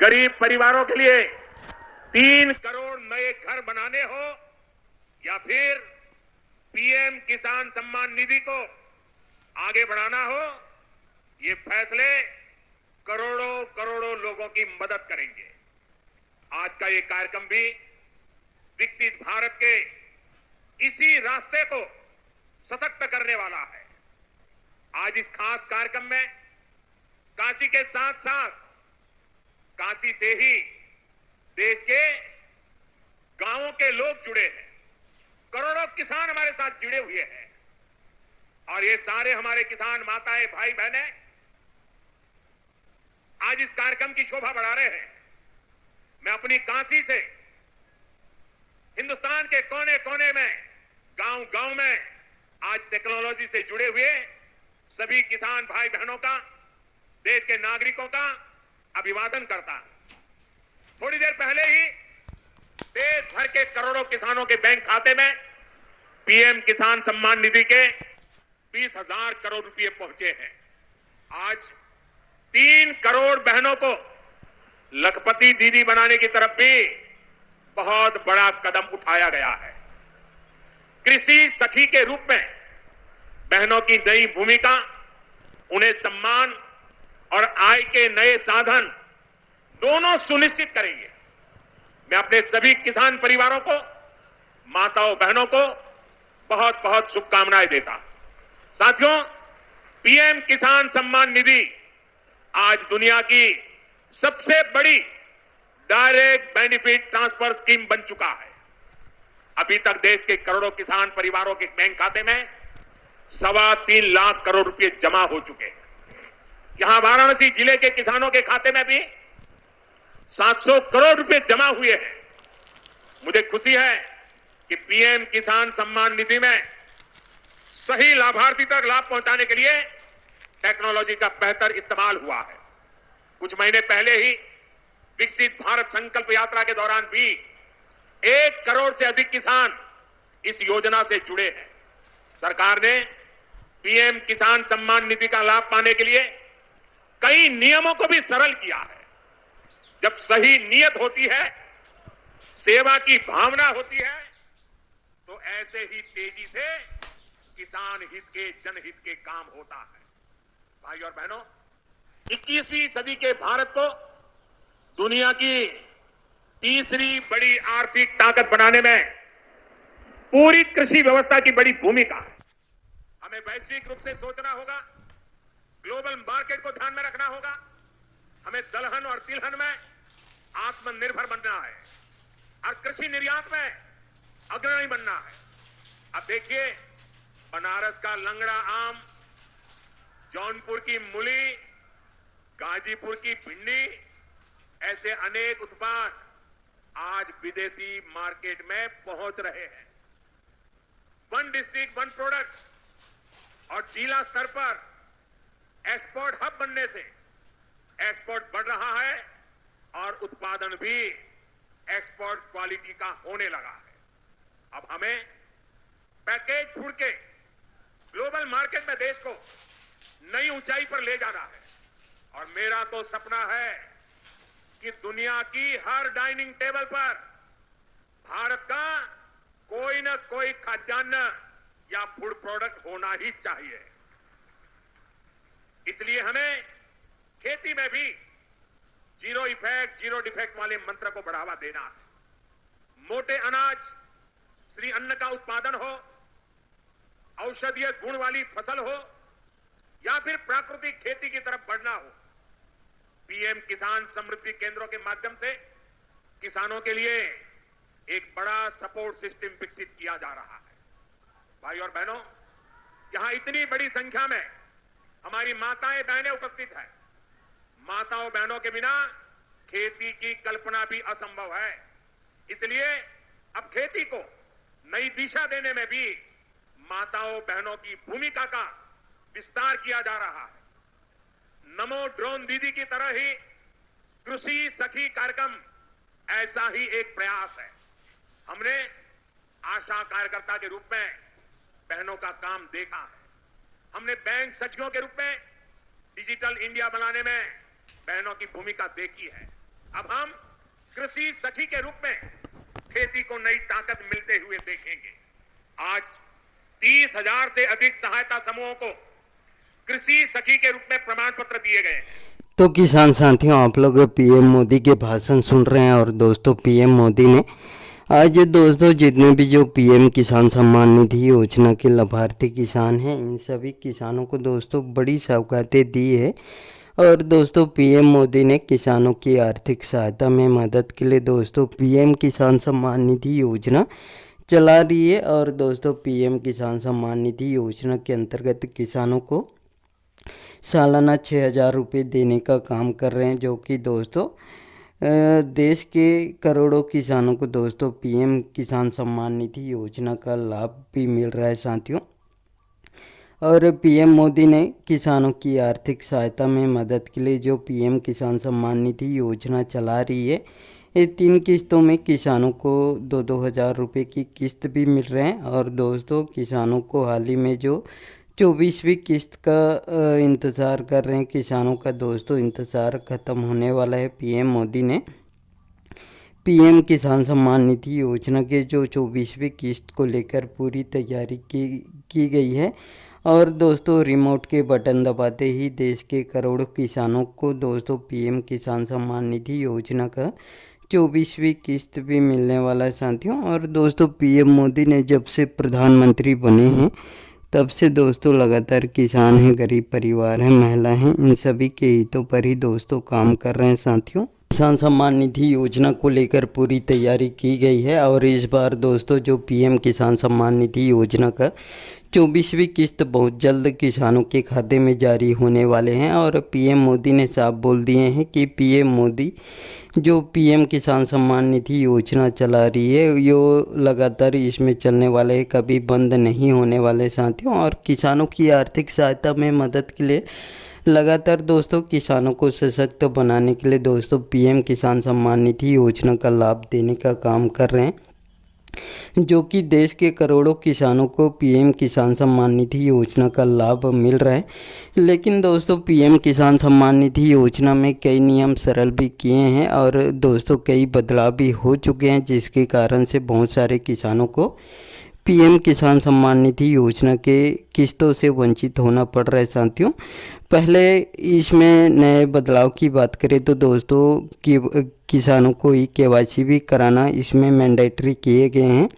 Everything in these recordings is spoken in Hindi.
गरीब परिवारों के लिए 3 करोड़ नए घर बनाने हो या फिर पीएम किसान सम्मान निधि को आगे बढ़ाना हो, ये फैसले करोड़ों करोड़ों लोगों की मदद करेंगे। आज का ये कार्यक्रम भी विकसित भारत के इसी रास्ते को सशक्त करने वाला है। आज इस खास कार्यक्रम में काशी के साथ साथ काशी से ही देश के गांवों के लोग जुड़े हैं, करोड़ों किसान हमारे साथ जुड़े हुए हैं और ये सारे हमारे किसान माताएं, भाई बहनें आज इस कार्यक्रम की शोभा बढ़ा रहे हैं। मैं अपनी काशी से हिंदुस्तान के कोने कोने में, गांव गांव में आज टेक्नोलॉजी से जुड़े हुए सभी किसान भाई बहनों का, देश के नागरिकों का अभिवादन करता हूं। थोड़ी देर पहले ही देश भर के करोड़ों किसानों के बैंक खाते में पीएम किसान सम्मान निधि के 20,000 करोड़ रुपए पहुंचे हैं। आज 3 करोड़ बहनों को लखपति दीदी बनाने की तरफ भी बहुत बड़ा कदम उठाया गया है। कृषि सखी के रूप में बहनों की नई भूमिका उन्हें सम्मान और आय के नए साधन दोनों सुनिश्चित करेंगे। मैं अपने सभी किसान परिवारों को, माताओं बहनों को बहुत बहुत शुभकामनाएं देता हूं। साथियों, पीएम किसान सम्मान निधि आज दुनिया की सबसे बड़ी डायरेक्ट बेनिफिट ट्रांसफर स्कीम बन चुका है। अभी तक देश के करोड़ों किसान परिवारों के बैंक खाते में 3.25 लाख करोड़ रुपए जमा हो चुके हैं। यहां वाराणसी जिले के किसानों के खाते में भी 700 करोड़ रुपए जमा हुए हैं। मुझे खुशी है कि पीएम किसान सम्मान निधि में सही लाभार्थी तक लाभ पहुंचाने के लिए टेक्नोलॉजी का बेहतर इस्तेमाल हुआ है। कुछ महीने पहले ही विकसित भारत संकल्प यात्रा के दौरान भी 1 करोड़ से अधिक किसान इस योजना से जुड़े हैं। सरकार ने पीएम किसान सम्मान निधि का लाभ पाने के लिए कई नियमों को भी सरल किया है। जब सही नियत होती है, सेवा की भावना होती है, तो ऐसे ही तेजी से किसान हित के, जनहित के काम होता है। भाई और बहनों, 21वीं सदी के भारत को दुनिया की तीसरी बड़ी आर्थिक ताकत बनाने में पूरी कृषि व्यवस्था की बड़ी भूमिका है। हमें वैश्विक रूप से सोचना होगा, ग्लोबल मार्केट को ध्यान में रखना होगा। हमें दलहन और तिलहन में आत्मनिर्भर बनना है और कृषि निर्यात में अग्रणी बनना है। अब देखिए, बनारस का लंगड़ा आम, जौनपुर की मूली, गाजीपुर की भिंडी, ऐसे अनेक उत्पाद आज विदेशी मार्केट में पहुंच रहे हैं। वन डिस्ट्रिक्ट वन प्रोडक्ट और जिला स्तर पर एक्सपोर्ट हब बनने से एक्सपोर्ट बढ़ रहा है और उत्पादन भी एक्सपोर्ट क्वालिटी का होने लगा है। अब हमें पैकेज फूड के ग्लोबल मार्केट में देश को नई ऊंचाई पर ले जाना है और मेरा तो सपना है कि दुनिया की हर डाइनिंग टेबल पर भारत का कोई न कोई खाद्यान्न या फूड प्रोडक्ट होना ही चाहिए। इसलिए हमें खेती में भी जीरो इफेक्ट, जीरो डिफेक्ट वाले मंत्र को बढ़ावा देना है। मोटे अनाज, श्री अन्न का उत्पादन हो, औषधीय गुण वाली फसल हो या फिर प्राकृतिक खेती की तरफ बढ़ना हो, पीएम किसान समृद्धि केंद्रों के माध्यम से किसानों के लिए एक बड़ा सपोर्ट सिस्टम विकसित किया जा रहा है। भाई और बहनों, यहां इतनी बड़ी संख्या में हमारी माताएं बहनें उपस्थित हैं। माताओं बहनों के बिना खेती की कल्पना भी असंभव है। इसलिए अब खेती को नई दिशा देने में भी माताओं बहनों की भूमिका का विस्तार किया जा रहा है। नमो ड्रोन दीदी की तरह ही कृषि सखी कार्यक्रम ऐसा ही एक प्रयास है। हमने आशा कार्यकर्ता के रूप में बहनों का काम देखा है। हमने बैंक सचिवों के रूप में डिजिटल इंडिया बनाने में बहनों की भूमिका देखी है। अब हम कृषि सखी के रूप में खेती को नई ताकत मिलते हुए देखेंगे। आज 30,000 से अधिक सहायता समूहों को कृषि सखी के रूप में प्रमाण पत्र दिए गए हैं। तो किसान साथियों, आप लोग पीएम मोदी के भाषण सुन रहे हैं। और दोस्तों, पीएम मोदी ने आज दोस्तों जितने भी जो पीएम किसान सम्मान निधि योजना के लाभार्थी किसान हैं, इन सभी किसानों को दोस्तों बड़ी सौगातें दी है। और दोस्तों, पीएम मोदी ने किसानों की आर्थिक सहायता में मदद के लिए दोस्तों पीएम किसान सम्मान निधि योजना चला रही है। और दोस्तों, पीएम किसान सम्मान निधि योजना के अंतर्गत किसानों को सालाना 6,000 रुपये देने का काम कर रहे हैं, जो कि दोस्तों देश के करोड़ों किसानों को दोस्तों पीएम किसान सम्मान निधि योजना का लाभ भी मिल रहा है साथियों। और पीएम मोदी ने किसानों की आर्थिक सहायता में मदद के लिए जो पीएम किसान सम्मान निधि योजना चला रही है, ये 3 किस्तों में किसानों को 2-2 हज़ार रुपये की किस्त भी मिल रहे हैं। और दोस्तों, किसानों को हाल ही में जो 24वीं किस्त का इंतज़ार कर रहे हैं, किसानों का दोस्तों इंतज़ार ख़त्म होने वाला है। पीएम मोदी ने पीएम किसान सम्मान निधि योजना के जो 24वीं किस्त को लेकर पूरी तैयारी की गई है। और दोस्तों, रिमोट के बटन दबाते ही देश के करोड़ों किसानों को दोस्तों पीएम किसान सम्मान निधि योजना का 24वीं किस्त भी मिलने वाला है साथियों। और दोस्तों, पीएम मोदी ने जब से प्रधानमंत्री बने हैं, तब से दोस्तों लगातार किसान हैं, गरीब परिवार हैं, महिला हैं, इन सभी के हितों पर ही दोस्तों काम कर रहे हैं साथियों। किसान सम्मान निधि योजना को लेकर पूरी तैयारी की गई है। और इस बार दोस्तों जो पीएम किसान सम्मान निधि योजना का 24वीं किस्त बहुत जल्द किसानों के खाते में जारी होने वाले हैं। और पीएम मोदी ने साफ बोल दिए हैं कि पीएम मोदी जो पीएम किसान सम्मान निधि योजना चला रही है, यो लगातार इसमें चलने वाले है, कभी बंद नहीं होने वाले साथियों। और किसानों की आर्थिक सहायता में मदद के लिए लगातार दोस्तों किसानों को सशक्त बनाने के लिए दोस्तों पीएम किसान सम्मान निधि योजना का लाभ देने का काम कर रहे हैं, जो कि देश के करोड़ों किसानों को पीएम किसान सम्मान निधि योजना का लाभ मिल रहा है। लेकिन दोस्तों, पीएम किसान सम्मान निधि योजना में कई नियम सरल भी किए हैं और दोस्तों कई बदलाव भी हो चुके हैं, जिसके कारण से बहुत सारे किसानों को पीएम किसान सम्मान निधि योजना के किस्तों से वंचित होना पड़ रहा है साथियों। पहले इसमें नए बदलाव की बात करें तो दोस्तों किसानों को केवाईसी भी कराना इसमें मैंडेटरी किए गए हैं।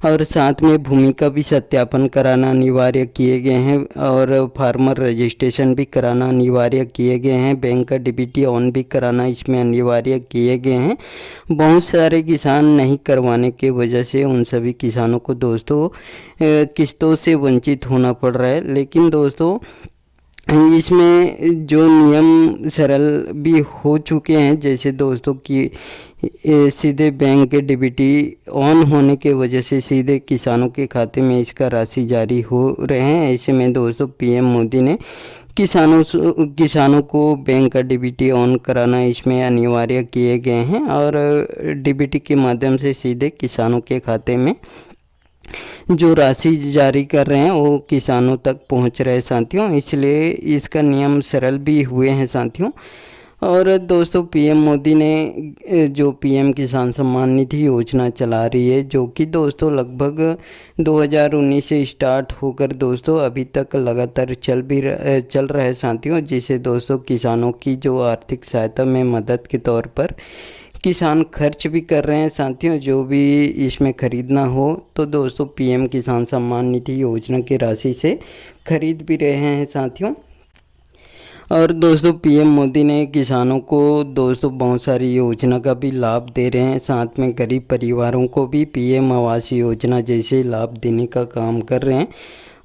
और साथ में भूमि का भी सत्यापन कराना अनिवार्य किए गए हैं। और फार्मर रजिस्ट्रेशन भी कराना अनिवार्य किए गए हैं। बैंक का डीबीटी ऑन भी कराना इसमें अनिवार्य किए गए हैं। बहुत सारे किसान नहीं करवाने के वजह से उन सभी किसानों को दोस्तों किस्तों से वंचित होना पड़ रहा है। लेकिन दोस्तों इसमें जो नियम सरल भी हो चुके हैं, जैसे दोस्तों कि सीधे बैंक के डीबीटी ऑन होने के वजह से सीधे किसानों के खाते में इसका राशि जारी हो रहे हैं। ऐसे में दोस्तों पीएम मोदी ने किसानों को बैंक का डीबीटी ऑन कराना इसमें अनिवार्य किए गए हैं। और डीबीटी के माध्यम से सीधे किसानों के खाते में जो राशि जारी कर रहे हैं वो किसानों तक पहुंच रहे साथियों, इसलिए इसका नियम सरल भी हुए हैं साथियों। और दोस्तों पीएम मोदी ने जो पीएम किसान सम्मान निधि योजना चला रही है, जो कि दोस्तों लगभग 2019 से स्टार्ट होकर दोस्तों अभी तक लगातार चल रहा है साथियों, जिसे दोस्तों किसानों की जो आर्थिक सहायता में मदद के तौर पर किसान खर्च भी कर रहे हैं साथियों। जो भी इसमें ख़रीदना हो तो दोस्तों पीएम किसान सम्मान निधि योजना की राशि से खरीद भी रहे हैं साथियों। और दोस्तों पीएम मोदी ने किसानों को दोस्तों बहुत सारी योजना का भी लाभ दे रहे हैं। साथ में गरीब परिवारों को भी पीएम आवास योजना जैसे लाभ देने का काम कर रहे हैं।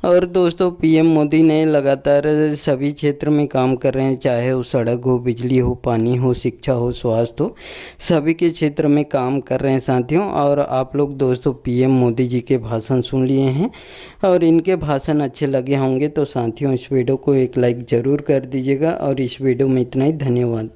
और दोस्तों पीएम मोदी ने लगातार सभी क्षेत्र में काम कर रहे हैं, चाहे वो सड़क हो, बिजली हो, पानी हो, शिक्षा हो, स्वास्थ्य हो, सभी के क्षेत्र में काम कर रहे हैं साथियों। और आप लोग दोस्तों पीएम मोदी जी के भाषण सुन लिए हैं और इनके भाषण अच्छे लगे होंगे तो साथियों इस वीडियो को एक लाइक ज़रूर कर दीजिएगा। और इस वीडियो में इतना ही, धन्यवाद।